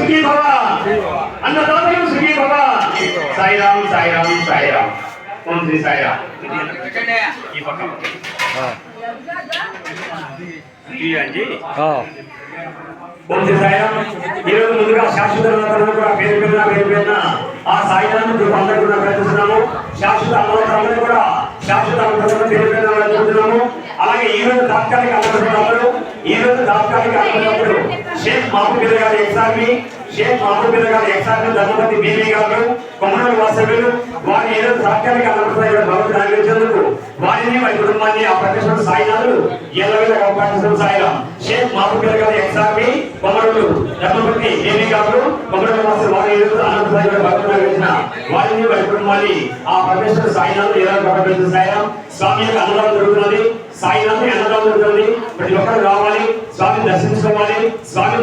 సుఖీ భవ, అన్నదాతలు సుఖీ భవ. సాయిరామ్ సాయిరామ్ సాయిరామ్. ఓం శ్రీ సాయిరామ్. ఈ పక్క ఓం శ్రీ సాయిరామ్. ఈరోజు ముందుగా శాశ్వత కూడా పేరు ఆ సాయిరామ్ అందరూ కూడా ప్రయత్నిస్తున్నాము. శాశ్వత అన్నదాతలు కూడా శాశ్వత పేరు చూస్తున్నాము. అలాగే ఈ రోజు తాత్కాలిక అన్నదాతలు షేక్ మహబూబ్ గారి ఎక్సార్మీ, షేక్ మహబూబ్ గారి ఎక్సార్మీ ధర్మపతి బీబీ గారు కొమ్మూరు వాసవ్యులు వారిని ఏదో తాత్కాలిక భగవంతుడు ఆలోచించేందుకు వారిని వారి కుటుంబాన్ని ఆ ప్రతిష్ట సాయినాథులు ఎల్లవేళ కాపాడుతున్న సాయిరామ్. షేక్ మహబూబ్ గారి ఎక్సార్మీ కొమ్మూరు ధర్మపతి బీబీ గారు కొమ్మూరు వాసు వారి భగవంతుడు ఆలోచించిన వారిని వారి కుటుంబాన్ని ఆ ప్రతిష్ట సాయినాథులు ఎలా కాపాడుతున్న సాయిరామ్. స్వామి యొక్క అన్నదానం జరుగుతున్నది. సాయినాథుని అన్నదానం జరుగుతుంది. ప్రతి ఒక్కరు రావాలి, స్వామిని దర్శించుకోవాలి, స్వామి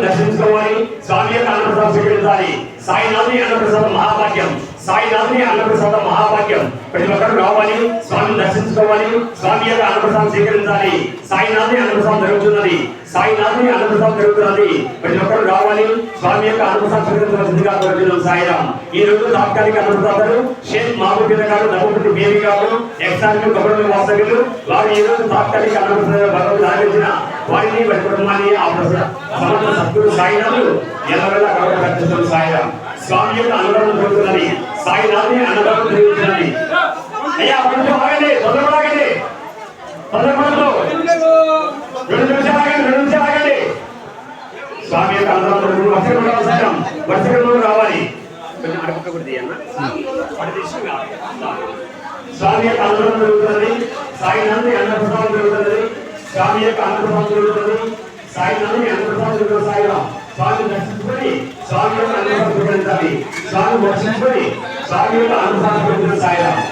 యొక్క అన్నప్రసాదం స్వీకరించాలి. సాయినాథుని అన్నప్రసాదం మహాభాగ్యం, సాయినాథుని అన్నప్రసాదం మహాభాగ్యం. ప్రతి ఒక్కరు రావాలి, స్వామిని దర్శించుకోవాలి, స్వామి యొక్క అన్నప్రసాదం స్వీకరించాలి. సాయినాథుని అన్నప్రసాదం జరుగుతున్నది. ప్రతి ఒక్కరు రావాలి, స్వామి యొక్క అన్నప్రసాదం స్వీకరించవలసిందిగా కోరుతున్నాం. సాయిరామ్. ఈ రోజు తాత్కాలిక అన్నప్రసాదాలు షేక్ మహబూబ్ గారు ధర్మపతి బేబీ గారు ఎక్సార్మీ కొమ్మూరు వాసవ్యులు వారు ఈ రోజు తాత్కాలిక అన్నప్రసాద భగవంతుడు ఆలోచించిన వారిని వారి కుటుంబాన్ని ఆ సమర్థ సద్గురు సాయినాథులు ఎల్లవేళ కరుణ సాయిరామ్. స్వామి యొక్క అన్నదానం జరుగుతున్నది. సాయినాథుని అన్నదానం జరుగుతున్నది. అయ్యా కొంచెం ఆగండి, తొందరపడకండి, తొందరపడదు, 2 నిమిషాలు ఆగండి. స్వామి యొక్క అన్నదానం వర్షకుడు రావాలి. స్వామి యొక్క అన్నదానం జరుగుతున్నది. సాయినాథుని అన్నప్రసాదం జరుగుతున్నది. స్వామి యొక్క అన్నప్రసాదం జరుగుతుంది. సాయినాథుని అన్నప్రసాదం జరుగుతుంది. సాయిరామ్. స్వామి దర్శించుకొని స్వామి యొక్క అన్నప్రసాదం స్వీకరించాలి. స్వామి దర్శించుకొని స్వామి యొక్క అన్నప్రసాదం స్వీకరించాలి. సాయిరామ్.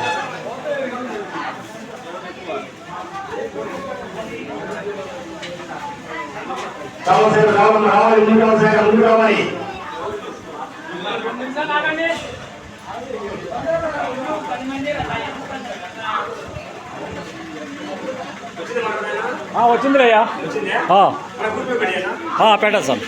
రావాలి, ముందు రావాలి. వచ్చిందిరయ్యా, పెట్టా సార్.